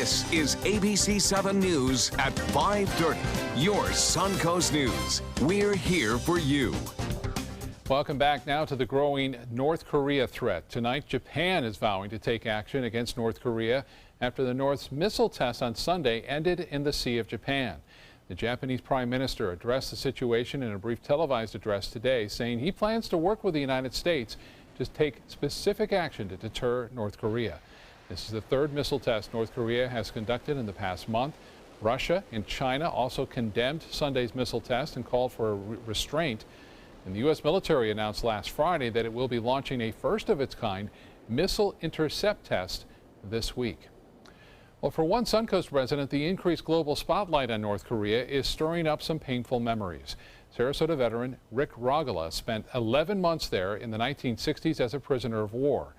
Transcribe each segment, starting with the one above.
This is ABC7 News at 5:30. Your Suncoast News. We're here for you. Welcome back now to the growing North Korea threat. Tonight, Japan is vowing to take action against North Korea after the North's missile test on Sunday ended in the Sea of Japan. The Japanese Prime Minister addressed the situation in a brief televised address today, saying he plans to work with the United States to take specific action to deter North Korea. This is the third missile test North Korea has conducted in the past month. Russia and China also condemned Sunday's missile test and called for a restraint. And the U.S. military announced last Friday that it will be launching a first-of-its-kind missile intercept test this week. Well, for one Suncoast resident, the increased global spotlight on North Korea is stirring up some painful memories. Sarasota veteran Rick Rogala spent 11 months there in the 1960s as a prisoner of war.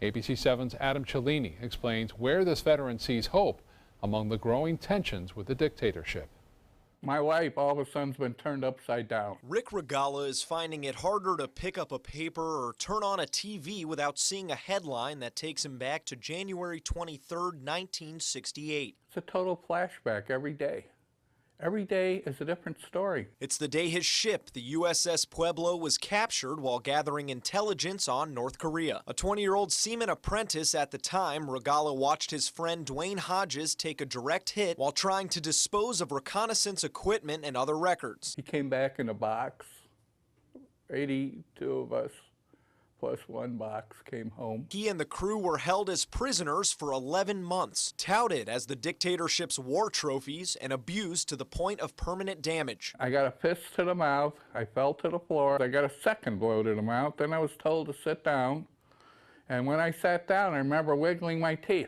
ABC7's Adam Cellini explains where this veteran sees hope among the growing tensions with the dictatorship. My life all of a sudden has been turned upside down. Rick Regala is finding it harder to pick up a paper or turn on a TV without seeing a headline that takes him back to January 23, 1968. It's a total flashback every day. Every day is a different story. It's the day his ship, the USS Pueblo, was captured while gathering intelligence on North Korea. A 20-year-old seaman apprentice at the time, Regala watched his friend Dwayne Hodges take a direct hit while trying to dispose of reconnaissance equipment and other records. He came back in a box. 82 of us, plus one box, came home. He and the crew were held as prisoners for 11 months, touted as the dictatorship's war trophies and abused to the point of permanent damage. I got a fist to the mouth, I fell to the floor, I got a second blow to the mouth, then I was told to sit down. And when I sat down, I remember wiggling my teeth.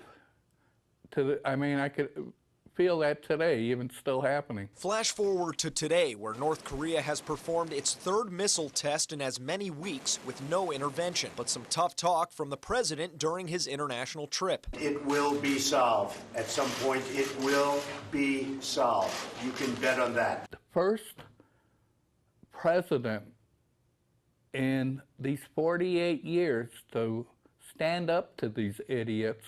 I could feel that today, even still happening. Flash forward to today, where North Korea has performed its third missile test in as many weeks with no intervention. But some tough talk from the president during his international trip. It will be solved. At some point, it will be solved. You can bet on that. The first president in these 48 years to stand up to these idiots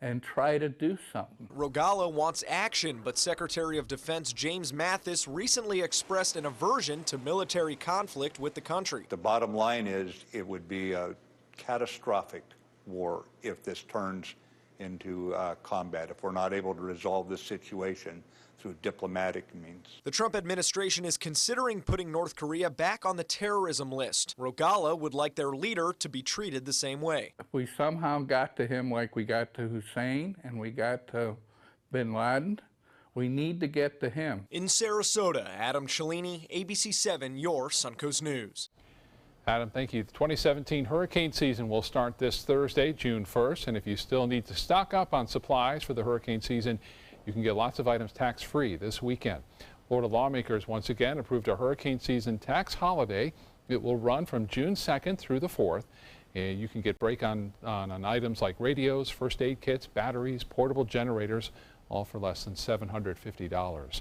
and try to do something. Regala wants action, but Secretary of Defense James Mathis recently expressed an aversion to military conflict with the country. The bottom line is it would be a catastrophic war if this turns into combat, if we're not able to resolve this situation through diplomatic means. The Trump administration is considering putting North Korea back on the terrorism list. Regala would like their leader to be treated the same way. If we somehow got to him like we got to Hussein and we got to bin Laden, we need to get to him. In Sarasota, Adam Cellini, ABC7, your Suncoast News. Adam, thank you. The 2017 hurricane season will start this Thursday, June 1st, and if you still need to stock up on supplies for the hurricane season, you can get lots of items tax-free this weekend. Florida lawmakers once again approved a hurricane season tax holiday. It will run from June 2nd through the 4th. And you can get break on items like radios, first aid kits, batteries, portable generators, all for less than $750.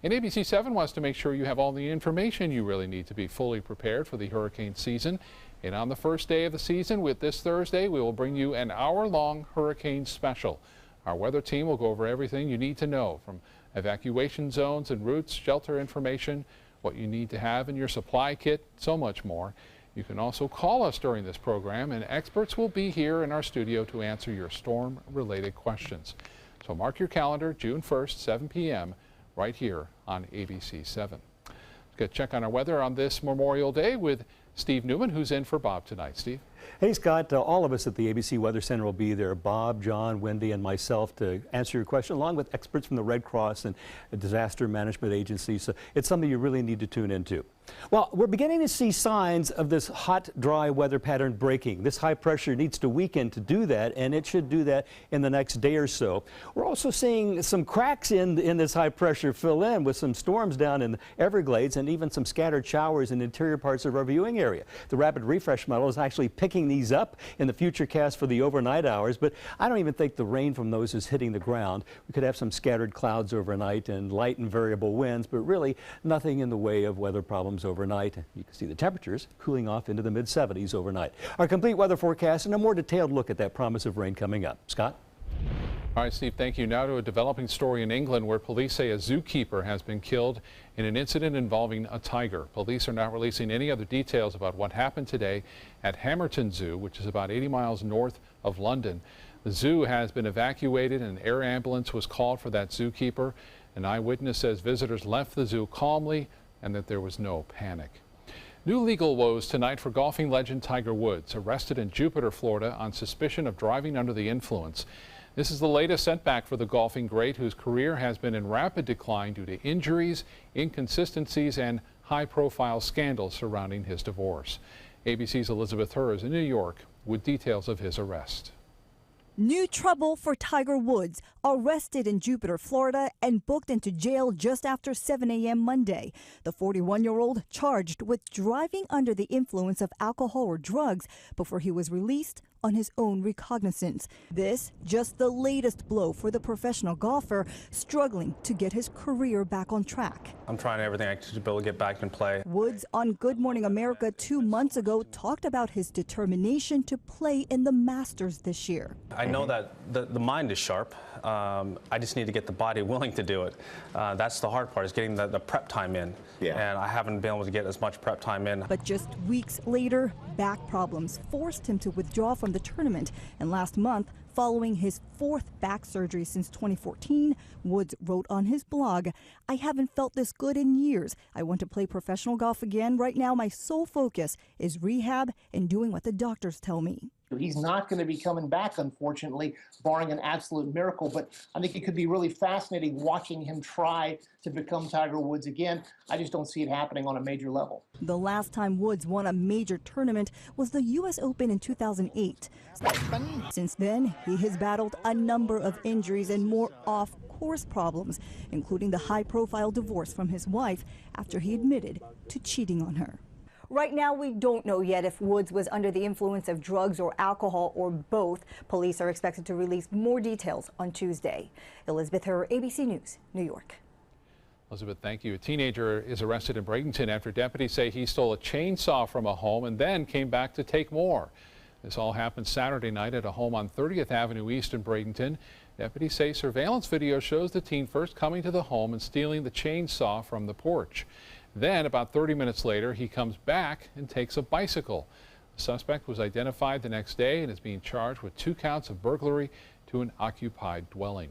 And ABC7 wants to make sure you have all the information you really need to be fully prepared for the hurricane season. And on the first day of the season, with this Thursday, we will bring you an hour-long hurricane special. Our weather team will go over everything you need to know, from evacuation zones and routes, shelter information, what you need to have in your supply kit, so much more. You can also call us during this program, and experts will be here in our studio to answer your storm-related questions. So mark your calendar, June 1st, 7 p.m., right here on ABC7. Let's get a check on our weather on this Memorial Day with Steve Newman, who's in for Bob tonight. Steve? Hey, Scott, all of us at the ABC Weather Center will be there, Bob, John, Wendy, and myself, to answer your question, along with experts from the Red Cross and disaster management agencies. So it's something you really need to tune into. Well, we're beginning to see signs of this hot, dry weather pattern breaking. This high pressure needs to weaken to do that, and it should do that in the next day or so. We're also seeing some cracks in this high pressure fill in with some storms down in the Everglades and even some scattered showers in interior parts of our viewing area. The rapid refresh model is actually picking these up in the futurecast for the overnight hours, but I don't even think the rain from those is hitting the ground. We could have some scattered clouds overnight and light and variable winds, but really nothing in the way of weather problems overnight. You can see the temperatures cooling off into the mid-70s overnight. Our complete weather forecast and a more detailed look at that promise of rain coming up. Scott? All right, Steve, thank you. Now to a developing story in England where police say a zookeeper has been killed in an incident involving a tiger. Police are not releasing any other details about what happened today at Hamerton Zoo, which is about 80 miles north of London. The zoo has been evacuated and an air ambulance was called for that zookeeper. An eyewitness says visitors left the zoo calmly and that there was no panic. New legal woes tonight for golfing legend Tiger Woods, arrested in Jupiter, Florida on suspicion of driving under the influence. This is the latest setback for the golfing great, whose career has been in rapid decline due to injuries, inconsistencies, and high-profile scandals surrounding his divorce. ABC's Elizabeth Herr is in New York with details of his arrest. New trouble for Tiger Woods, arrested in Jupiter, Florida, and booked into jail just after 7 a.m. Monday. The 41-year-old charged with driving under the influence of alcohol or drugs before he was released on his own recognizance. This just the latest blow for the professional golfer struggling to get his career back on track. I'm trying everything I can to be able to get back in play. Woods on Good Morning America 2 months ago talked about his determination to play in the Masters this year. I know that the mind is sharp. I just need to get the body willing to do it. That's the hard part, is getting the prep time in. Yeah. And I haven't been able to get as much prep time in. But just weeks later, back problems forced him to withdraw from the tournament. And last month, following his 4th back surgery since 2014, Woods wrote on his blog, "I haven't felt this good in years. I want to play professional golf again. Right now, my sole focus is rehab and doing what the doctors tell me." He's not going to be coming back, unfortunately, barring an absolute miracle. But I think it could be really fascinating watching him try to become Tiger Woods again. I just don't see it happening on a major level. The last time Woods won a major tournament was the U.S. Open in 2008. Since then, he has battled a number of injuries and more off-course problems, including the high-profile divorce from his wife after he admitted to cheating on her. Right now, we don't know yet if Woods was under the influence of drugs or alcohol or both. Police are expected to release more details on Tuesday. Elizabeth Herr, ABC News, New York. Elizabeth, thank you. A teenager is arrested in Bradenton after deputies say he stole a chainsaw from a home and then came back to take more. This all happened Saturday night at a home on 30th Avenue East in Bradenton. Deputies say surveillance video shows the teen first coming to the home and stealing the chainsaw from the porch. Then, about 30 minutes later, he comes back and takes a bicycle. The suspect was identified the next day and is being charged with 2 counts of burglary to an occupied dwelling.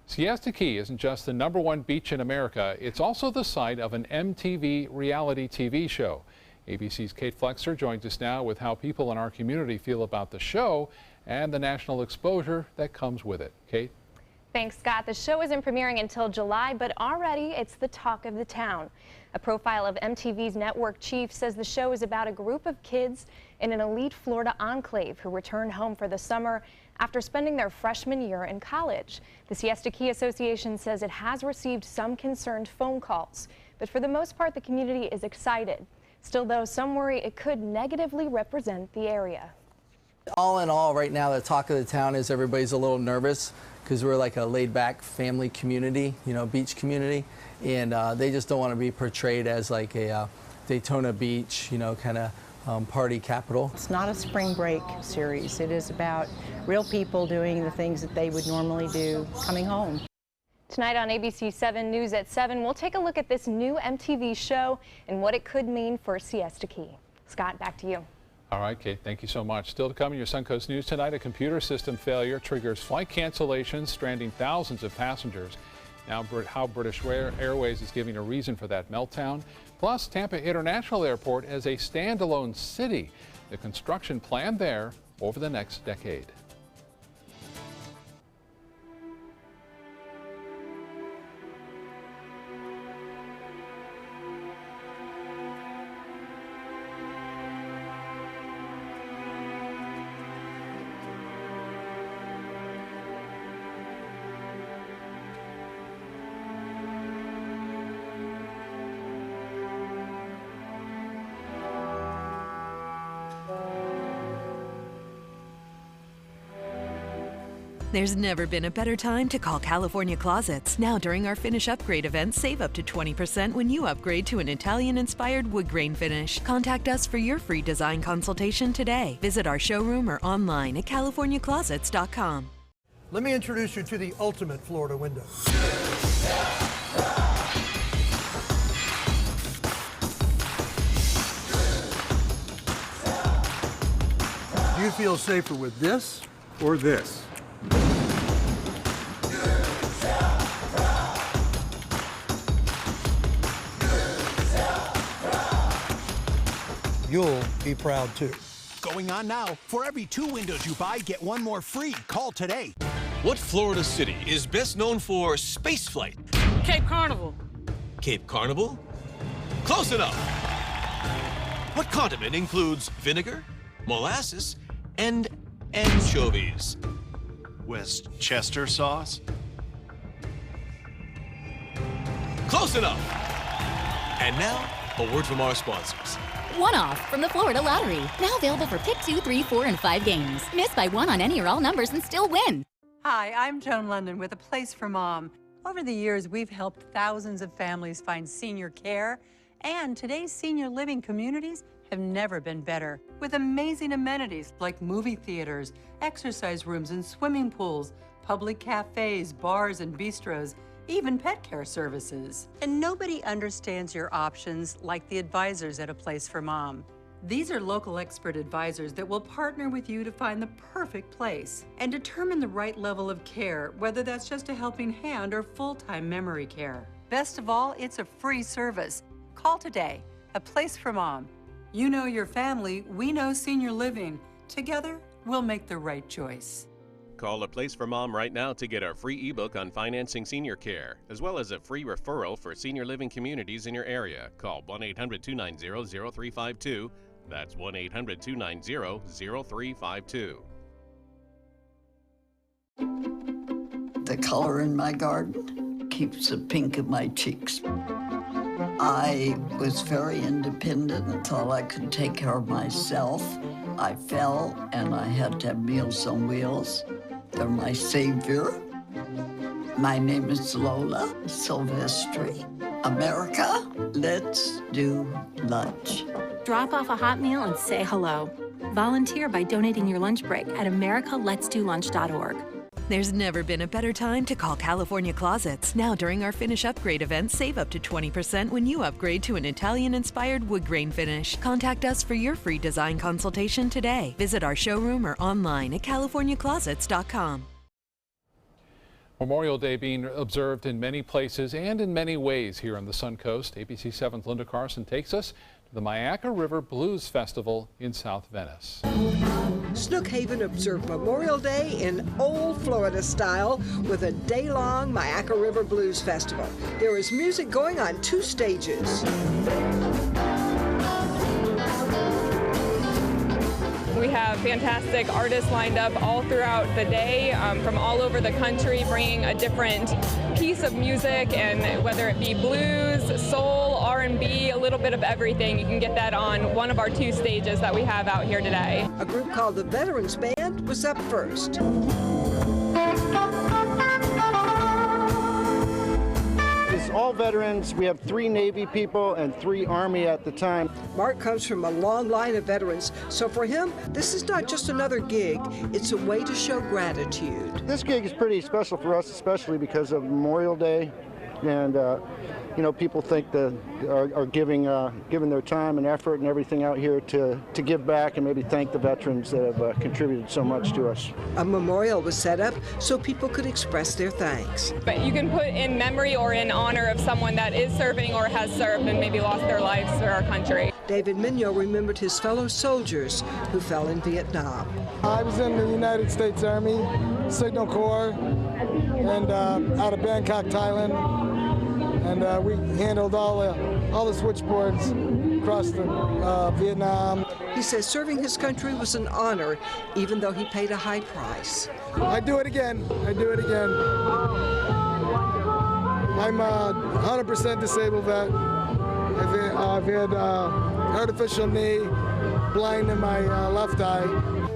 Siesta Key isn't just the #1 beach in America, it's also the site of an MTV reality TV show. ABC's Kate Flexer joins us now with how people in our community feel about the show and the national exposure that comes with it. Kate? Thanks, Scott. The show isn't premiering until July, but already it's the talk of the town. A profile of MTV's network chief says the show is about a group of kids in an elite Florida enclave who return home for the summer after spending their freshman year in college. The Siesta Key Association says it has received some concerned phone calls, but for the most part, the community is excited. Still, though, some worry it could negatively represent the area. All in all, right now, the talk of the town is everybody's a little nervous because we're like a laid-back family community, you know, beach community, and they just don't want to be portrayed as like a Daytona Beach, you know, kind of party capital. It's not a spring break series. It is about real people doing the things that they would normally do coming home. Tonight on ABC7 News at 7, we'll take a look at this new MTV show and what it could mean for Siesta Key. Scott, back to you. All right, Kate, thank you so much. Still to come in your Suncoast News tonight, a computer system failure triggers flight cancellations, stranding thousands of passengers. Now, how British Airways is giving a reason for that meltdown. Plus, Tampa International Airport as a standalone city. The construction plan there over the next decade. There's never been a better time to call California Closets. Now during our Finish Upgrade event, save up to 20% when you upgrade to an Italian-inspired wood grain finish. Contact us for your free design consultation today. Visit our showroom or online at californiaclosets.com. Let me introduce you to the ultimate Florida window. Do you feel safer with this or this? You'll be proud too. Going on now. For every 2 windows you buy, get 1 more free. Call today. What Florida city is best known for spaceflight? Cape Carnival. Cape Carnival? Close enough. What condiment includes vinegar, molasses, and anchovies? Westchester sauce. Close enough. And now, a word from our sponsors. One-off from the Florida Lottery. Now available for pick 2, 3, 4, and 5 games. Miss by 1 on any or all numbers and still win. Hi, I'm Joan London with A Place for Mom. Over the years, we've helped thousands of families find senior care, and today's senior living communities have never been better. With amazing amenities like movie theaters, exercise rooms and swimming pools, public cafes, bars and bistros, even pet care services. And nobody understands your options like the advisors at A Place for Mom. These are local expert advisors that will partner with you to find the perfect place and determine the right level of care, whether that's just a helping hand or full-time memory care. Best of all, it's a free service. Call today. A Place for Mom. You know your family, we know senior living. Together, we'll make the right choice. Call A Place for Mom right now to get our free ebook on financing senior care, as well as a free referral for senior living communities in your area. Call 1-800-290-0352. That's 1-800-290-0352. The color in my garden keeps the pink in my cheeks. I was very independent and thought I could take care of myself. I fell and I had to have Meals on Wheels. They're my savior. My name is Lola Silvestri. America, let's do lunch. Drop off a hot meal and say hello. Volunteer by donating your lunch break at americaletsdolunch.org. There's never been a better time to call California Closets. Now during our Finish Upgrade event, save up to 20% when you upgrade to an Italian-inspired wood grain finish. Contact us for your free design consultation today. Visit our showroom or online at californiaclosets.com. Memorial Day being observed in many places and in many ways here on the Suncoast. ABC7's Linda Carson takes us to the Myakka River Blues Festival in South Venice. Snook Haven observed Memorial Day in old Florida style with a day-long Myakka River Blues Festival. There is music going on 2 stages. We have fantastic artists lined up all throughout the day from all over the country, bringing a different piece of music, and whether it be blues, soul, R&B, a little bit of everything. You can get that on one of our 2 stages that we have out here today. A group called the Veterans Band was up first. It's all veterans. We have 3 Navy people and 3 Army at the time. Mark comes from a long line of veterans, so for him, this is not just another gig, it's a way to show gratitude. This gig is pretty special for us, especially because of Memorial Day, and you know, people think that are giving their time and effort and everything out here to give back and maybe thank the veterans that have contributed so much to us. A memorial was set up so people could express their thanks. But you can put in memory or in honor of someone that is serving or has served and maybe lost their lives for our country. David Mignot remembered his fellow soldiers who fell in Vietnam. I was in the United States Army, Signal Corps, and out of Bangkok, Thailand. And we handled all the switchboards across Vietnam. He says serving his country was an honor, even though he paid a high price. I'd do it again. I'd do it again. I'm a 100% disabled vet. I've had artificial knee, blind in my left eye.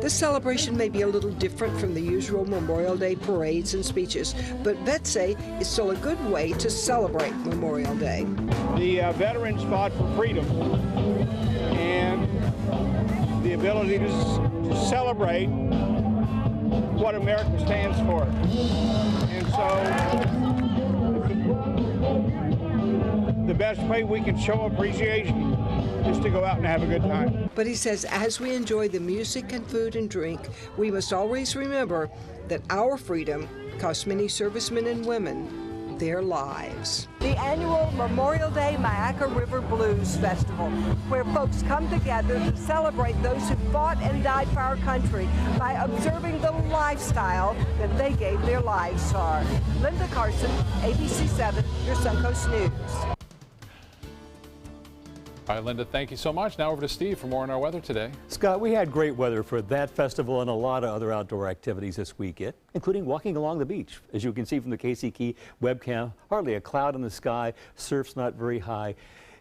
This celebration may be a little different from the usual Memorial Day parades and speeches, but vets say it's still a good way to celebrate Memorial Day. The veterans fought for freedom, and the ability to celebrate what America stands for. And so the best way we can show appreciation is to go out and have a good time. But he says as we enjoy the music and food and drink, we must always remember that our freedom costs many servicemen and women their lives. The annual Memorial Day Myakka River Blues Festival, where folks come together to celebrate those who fought and died for our country by observing the lifestyle that they gave their lives for. Linda Carson, ABC7, your Suncoast News. All right, Linda, thank you so much. Now over to Steve for more on our weather today. Scott, we had great weather for that festival and a lot of other outdoor activities this weekend, including walking along the beach. As you can see from the Casey Key webcam, hardly a cloud in the sky, surf's not very high.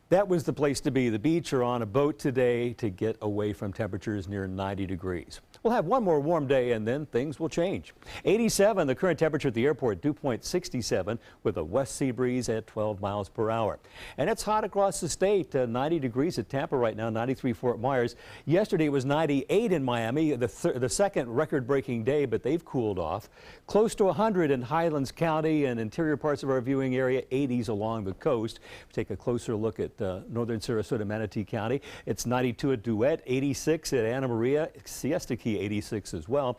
That was the place to be, the beach or on a boat today to get away from temperatures near 90 degrees. We'll have one more warm day and then things will change. 87, the current temperature at the airport, dew point 67 with a west sea breeze at 12 miles per hour. And it's hot across the state, 90 degrees at Tampa right now, 93 Fort Myers. Yesterday it was 98 in Miami, the second record-breaking day, but they've cooled off. Close to 100 in Highlands County and interior parts of our viewing area, 80s along the coast. Take a closer look at northern Sarasota, Manatee County. It's 92 at Duet, 86 at Anna Maria, Siesta Key 86 as well.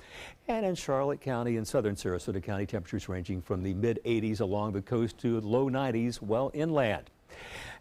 And in Charlotte County and southern Sarasota County, temperatures ranging from the mid-80s along the coast to low 90s well inland.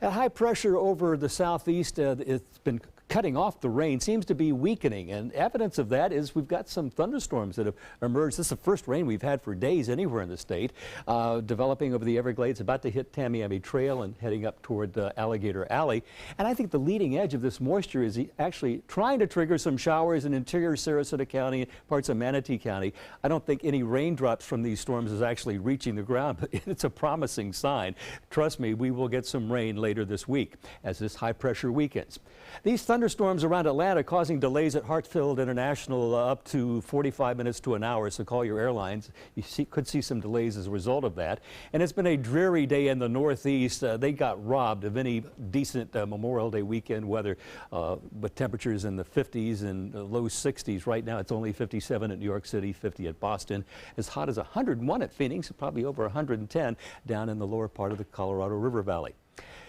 At high pressure over the southeast, it's been cutting off the rain, seems to be weakening, and evidence of that is we've got some thunderstorms that have emerged. This is the first rain we've had for days anywhere in the state, developing over the Everglades, about to hit Tamiami Trail and heading up toward Alligator Alley. And I think the leading edge of this moisture is actually trying to trigger some showers in interior Sarasota County and parts of Manatee County. I don't think any raindrops from these storms is actually reaching the ground, but it's a promising sign. Trust me, we will get some rain later this week as this high pressure weakens. These thunderstorms around Atlanta causing delays at Hartsfield International up to 45 minutes to an hour, so call your airlines. You could see some delays as a result of that. And it's been a dreary day in the Northeast. They got robbed of any decent Memorial Day weekend weather with temperatures in the 50s and low 60s. Right now it's only 57 at New York City, 50 at Boston, as hot as 101 at Phoenix, probably over 110 down in the lower part of the Colorado River Valley.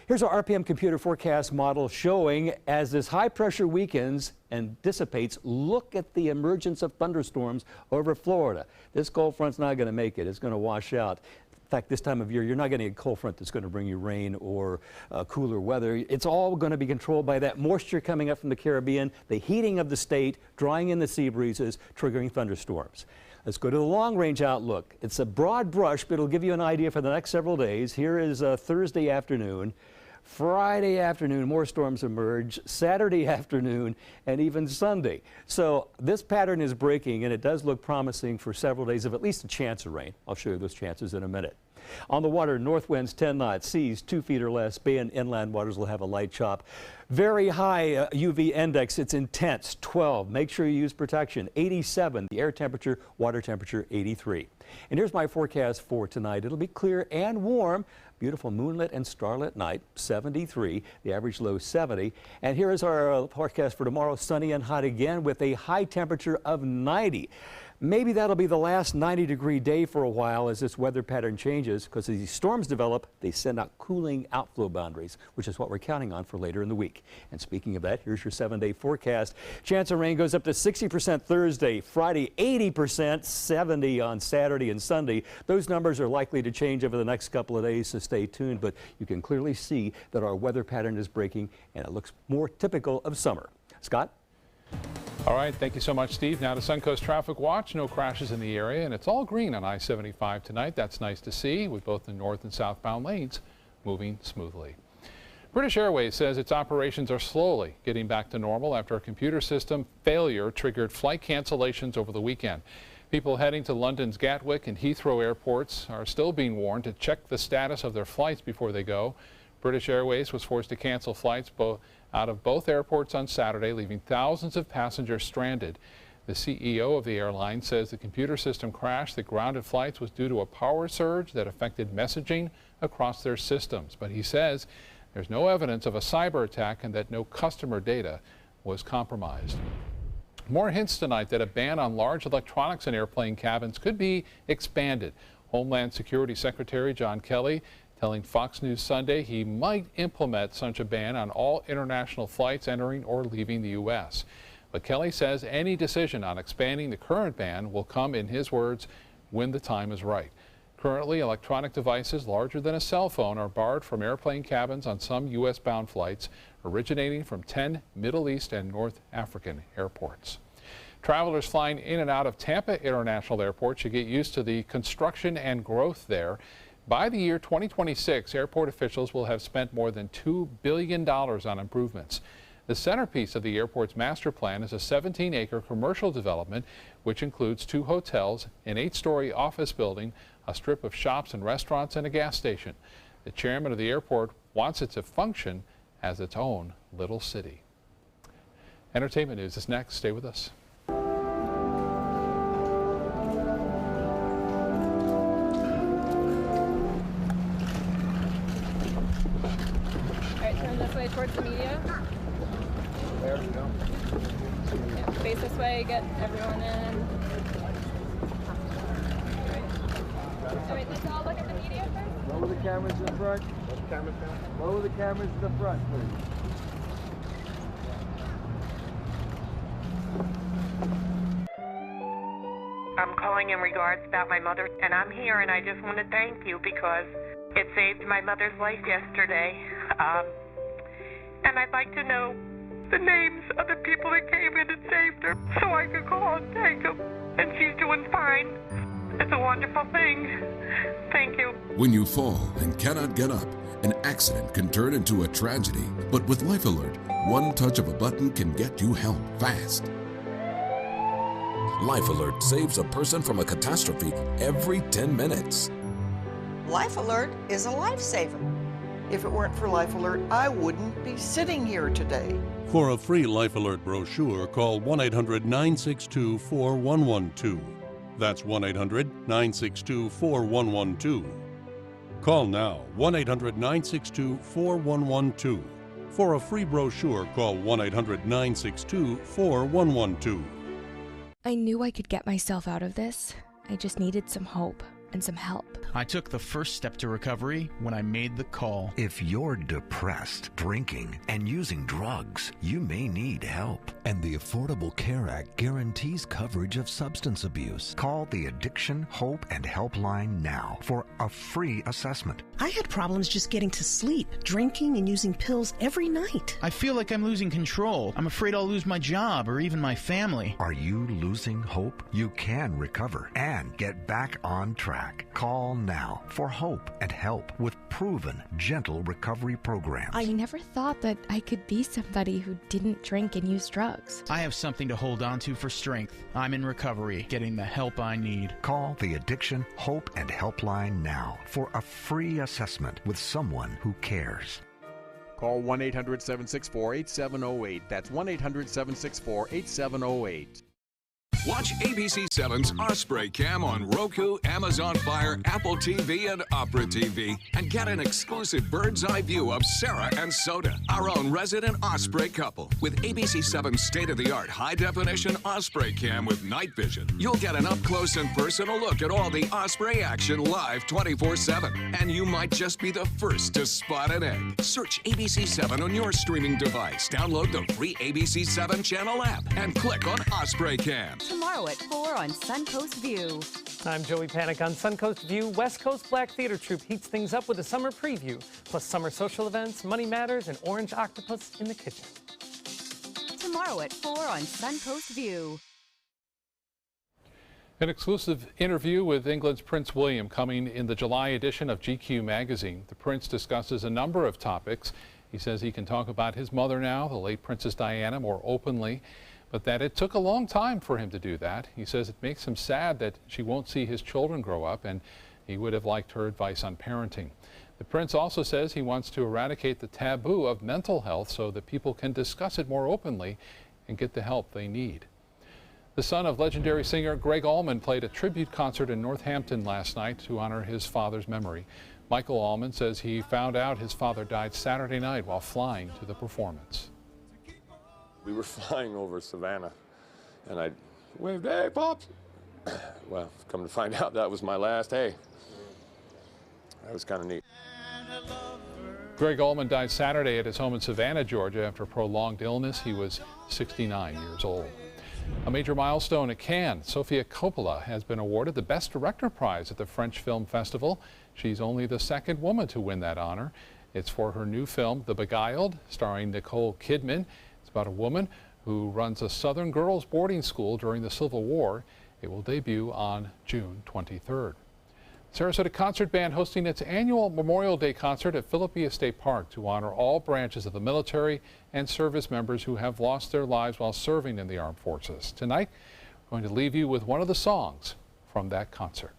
Here's our RPM computer forecast model showing as this high pressure weakens and dissipates, look at the emergence of thunderstorms over Florida. This cold front's not going to make it. It's going to wash out. In fact, this time of year, you're not getting a cold front that's going to bring you rain or cooler weather. It's all going to be controlled by that moisture coming up from the Caribbean, the heating of the state, drawing in the sea breezes, triggering thunderstorms. Let's go to the long-range outlook. It's a broad brush, but it'll give you an idea for the next several days. Here is Thursday afternoon. Friday afternoon, more storms emerge, Saturday afternoon, and even Sunday. So this pattern is breaking, and it does look promising for several days of at least a chance of rain. I'll show you those chances in a minute. On the water, north winds 10 knots, seas 2 feet or less. Bay and inland waters will have a light chop. Very high UV index, it's intense, 12. Make sure you use protection. 87, the air temperature, water temperature 83. And here's my forecast for tonight. It'll be clear and warm. Beautiful moonlit and starlit night, 73, the average low 70. And here is our forecast for tomorrow, sunny and hot again with a high temperature of 90. Maybe that'll be the last 90-degree day for a while as this weather pattern changes, because as these storms develop, they send out cooling outflow boundaries, which is what we're counting on for later in the week. And speaking of that, here's your 7-day forecast. Chance of rain goes up to 60% Thursday, Friday 80%, 70 on Saturday and Sunday. Those numbers are likely to change over the next couple of days, so stay tuned. But you can clearly see that our weather pattern is breaking, and it looks more typical of summer. Scott? All right, thank you so much, Steve. Now to Suncoast Traffic Watch. No crashes in the area, and it's all green on I-75 tonight. That's nice to see, with both the north and southbound lanes moving smoothly. British Airways says its operations are slowly getting back to normal after a computer system failure triggered flight cancellations over the weekend. People heading to London's Gatwick and Heathrow airports are still being warned to check the status of their flights before they go. British Airways was forced to cancel flights out of both airports on Saturday, leaving thousands of passengers stranded. The CEO of the airline says the computer system crash that grounded flights was due to a power surge that affected messaging across their systems. But he says there's no evidence of a cyber attack and that no customer data was compromised. More hints tonight that a ban on large electronics in airplane cabins could be expanded. Homeland Security Secretary John Kelly telling Fox News Sunday he might implement such a ban on all international flights entering or leaving the U.S. But Kelly says any decision on expanding the current ban will come, in his words, when the time is right. Currently, electronic devices larger than a cell phone are barred from airplane cabins on some U.S.-bound flights originating from 10 Middle East and North African airports. Travelers flying in and out of Tampa International Airport should get used to the construction and growth there. By the year 2026, airport officials will have spent more than $2 billion on improvements. The centerpiece of the airport's master plan is a 17-acre commercial development, which includes 2 hotels, an 8-story office building, a strip of shops and restaurants, and a gas station. The chairman of the airport wants it to function as its own little city. Entertainment news is next. Stay with us. All right, turn this way towards the media. There we go. Yeah, face this way, get everyone in. All right, let's all look at the media first. Lower the cameras in the front. Lower the cameras down. Lower the cameras in the front, please. I'm calling in regards about my mother, and I'm here, and I just want to thank you because it saved my mother's life yesterday. And I'd like to know the names of the people that came in and saved her so I could call and thank them. And she's doing fine. It's a wonderful thing. Thank you. When you fall and cannot get up, an accident can turn into a tragedy. But with Life Alert, one touch of a button can get you help fast. Life Alert saves a person from a catastrophe every 10 minutes. Life Alert is a lifesaver. If it weren't for Life Alert, I wouldn't be sitting here today. For a free Life Alert brochure, call 1-800-962-4112. That's 1-800-962-4112. Call now, 1-800-962-4112. For a free brochure, call 1-800-962-4112. I knew I could get myself out of this. I just needed some hope and some help. I took the first step to recovery when I made the call. If you're depressed, drinking, and using drugs, you may need help. And the Affordable Care Act guarantees coverage of substance abuse. Call the Addiction, Hope, and Helpline now for a free assessment. I had problems just getting to sleep, drinking and using pills every night. I feel like I'm losing control. I'm afraid I'll lose my job or even my family. Are you losing hope? You can recover and get back on track. Call now for hope and help with proven, gentle recovery programs. I never thought that I could be somebody who didn't drink and use drugs. I have something to hold on to for strength. I'm in recovery, getting the help I need. Call the Addiction, Hope, and Helpline now for a free assessment with someone who cares. Call 1-800-764-8708. That's 1-800-764-8708. Watch ABC7's Osprey Cam on Roku, Amazon Fire, Apple TV, and Opera TV. And get an exclusive bird's eye view of Sarah and Soda, our own resident Osprey couple. With ABC7's state-of-the-art high-definition Osprey Cam with night vision, you'll get an up-close and personal look at all the Osprey action live 24/7. And you might just be the first to spot an egg. Search ABC7 on your streaming device. Download the free ABC7 channel app and click on Osprey Cam. Tomorrow at 4 on Suncoast View. I'm Joey Panic on Suncoast View. West Coast Black Theater Troupe heats things up with a summer preview, plus summer social events, Money Matters, and Orange Octopus in the Kitchen. Tomorrow at 4 on Suncoast View. An exclusive interview with England's Prince William coming in the July edition of GQ magazine. The Prince discusses a number of topics. He says he can talk about his mother now, the late Princess Diana, more openly, but that it took a long time for him to do that. He says it makes him sad that she won't see his children grow up, and he would have liked her advice on parenting. The Prince also says he wants to eradicate the taboo of mental health so that people can discuss it more openly and get the help they need. The son of legendary singer Greg Allman played a tribute concert in Northampton last night to honor his father's memory. Michael Allman says he found out his father died Saturday night while flying to the performance. We were flying over Savannah, And I waved, "Hey, Pops." Well, come to find out, that was my last hey. That was kind of neat. Greg Ullman died Saturday at his home in Savannah, Georgia, after a prolonged illness. He was 69 years old. A major milestone at Cannes. Sofia Coppola has been awarded the Best Director prize at the French Film Festival. She's only the second woman to win that honor. It's for her new film, The Beguiled, starring Nicole Kidman. It's about a woman who runs a Southern girls' boarding school during the Civil War. It will debut on June 23rd. Sarasota Concert Band hosting its annual Memorial Day concert at Philippi State Park to honor all branches of the military and service members who have lost their lives while serving in the armed forces. Tonight, we're going to leave you with one of the songs from that concert.